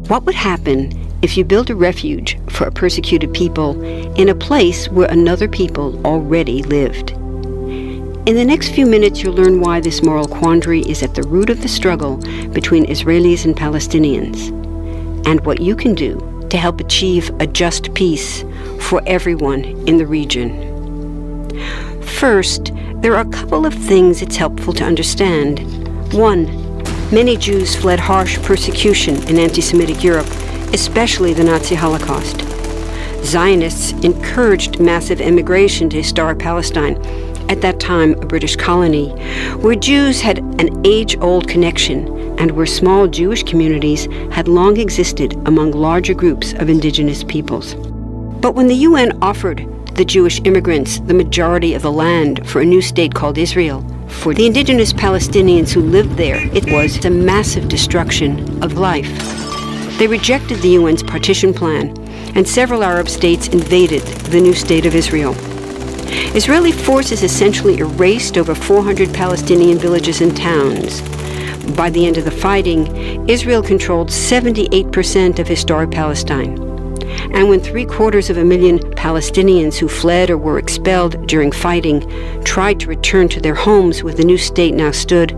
What would happen if you built a refuge for a persecuted people in a place where another people already lived? In the next few minutes, you'll learn why this moral quandary is at the root of the struggle between Israelis and Palestinians, and what you can do to help achieve a just peace for everyone in the region. First, there are a couple of things it's helpful to understand. One, many Jews fled harsh persecution in anti-Semitic Europe, especially the Nazi Holocaust. Zionists encouraged massive immigration to historic Palestine, at that time a British colony, where Jews had an age-old connection and where small Jewish communities had long existed among larger groups of indigenous peoples. But when the UN offered the Jewish immigrants the majority of the land for a new state called Israel, for the indigenous Palestinians who lived there, it was a massive destruction of life. They rejected the UN's partition plan, and several Arab states invaded the new state of Israel. Israeli forces essentially erased over 400 Palestinian villages and towns. By the end of the fighting, Israel controlled 78% of historic Palestine. And when 750,000 Palestinians who fled or were expelled during fighting tried to return to their homes where the new state now stood,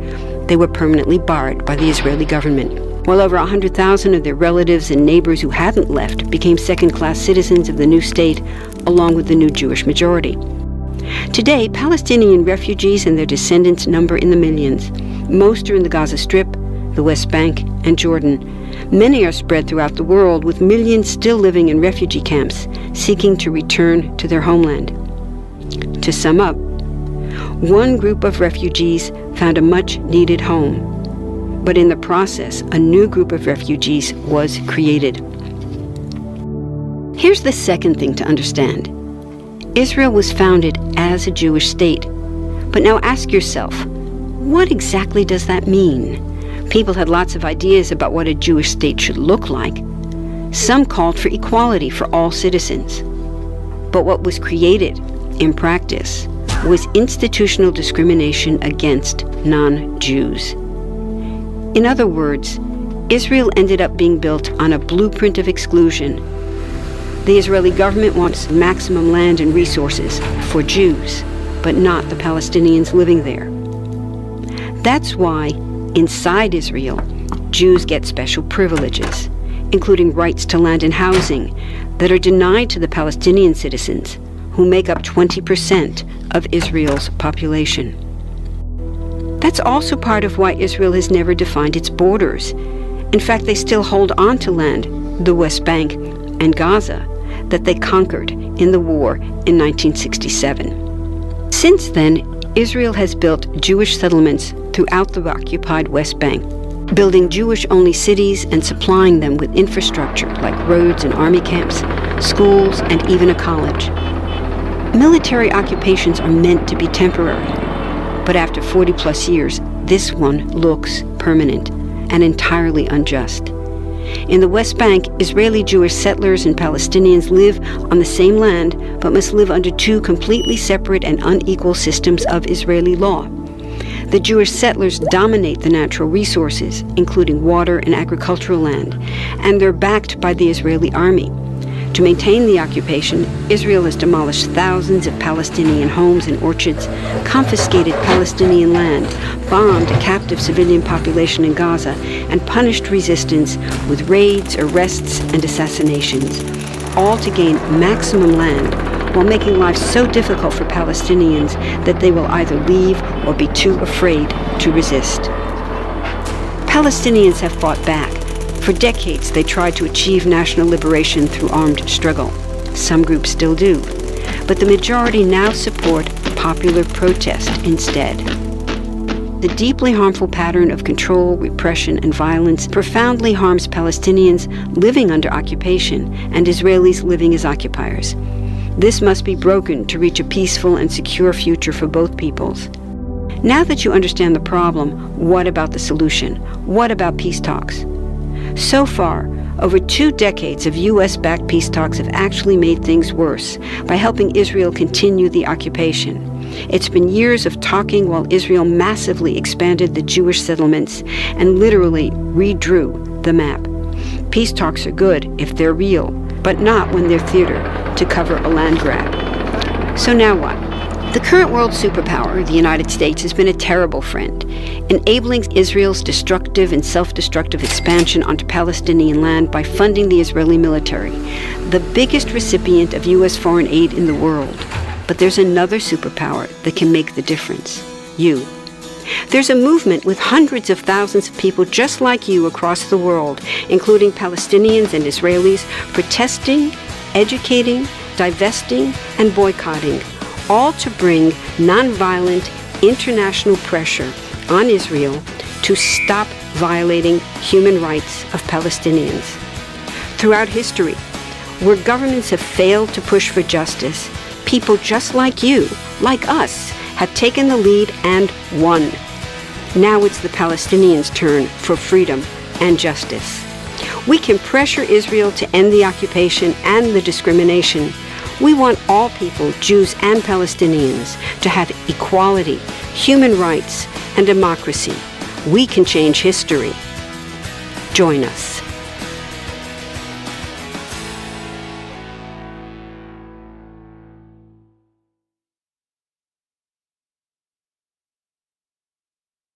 they were permanently barred by the Israeli government. While over 100,000 of their relatives and neighbors who hadn't left became second-class citizens of the new state, along with the new Jewish majority. Today, Palestinian refugees and their descendants number in the millions. Most are in the Gaza Strip, the West Bank, and Jordan. Many are spread throughout the world, with millions still living in refugee camps, seeking to return to their homeland. To sum up, one group of refugees found a much-needed home, but in the process, a new group of refugees was created. Here's the second thing to understand. Israel was founded as a Jewish state. But now ask yourself, what exactly does that mean? People had lots of ideas about what a Jewish state should look like. Some called for equality for all citizens. But what was created, in practice, was institutional discrimination against non-Jews. In other words, Israel ended up being built on a blueprint of exclusion. The Israeli government wants maximum land and resources for Jews, but not the Palestinians living there. That's why, inside Israel, Jews get special privileges, including rights to land and housing, that are denied to the Palestinian citizens, who make up 20% of Israel's population. That's also part of why Israel has never defined its borders. In fact, they still hold on to land, the West Bank and Gaza, that they conquered in the war in 1967. Since then, Israel has built Jewish settlements throughout the occupied West Bank, building Jewish-only cities and supplying them with infrastructure like roads and army camps, schools, and even a college. Military occupations are meant to be temporary, but after 40-plus years, this one looks permanent and entirely unjust. In the West Bank, Israeli Jewish settlers and Palestinians live on the same land, but must live under two completely separate and unequal systems of Israeli law. The Jewish settlers dominate the natural resources, including water and agricultural land, and they're backed by the Israeli army. To maintain the occupation, Israel has demolished thousands of Palestinian homes and orchards, confiscated Palestinian land, bombed a captive civilian population in Gaza, and punished resistance with raids, arrests, and assassinations, all to gain maximum land while making life so difficult for Palestinians that they will either leave or be too afraid to resist. Palestinians have fought back. For decades, they tried to achieve national liberation through armed struggle. Some groups still do, but the majority now support popular protest instead. The deeply harmful pattern of control, repression, and violence profoundly harms Palestinians living under occupation and Israelis living as occupiers. This must be broken to reach a peaceful and secure future for both peoples. Now that you understand the problem, what about the solution? What about peace talks? So far, over 2 decades of U.S.-backed peace talks have actually made things worse by helping Israel continue the occupation. It's been years of talking while Israel massively expanded the Jewish settlements and literally redrew the map. Peace talks are good if they're real, but not when they're theater to cover a land grab. So now what? The current world superpower, the United States, has been a terrible friend, enabling Israel's destructive and self-destructive expansion onto Palestinian land by funding the Israeli military, the biggest recipient of U.S. foreign aid in the world. But there's another superpower that can make the difference: you. There's a movement with hundreds of thousands of people just like you across the world, including Palestinians and Israelis, protesting, educating, divesting, and boycotting, all to bring nonviolent international pressure on Israel to stop violating human rights of Palestinians. Throughout history, where governments have failed to push for justice, people just like you, like us, have taken the lead and won. Now it's the Palestinians' turn for freedom and justice. We can pressure Israel to end the occupation and the discrimination. We want all people, Jews and Palestinians, to have equality, human rights, and democracy. We can change history. Join us.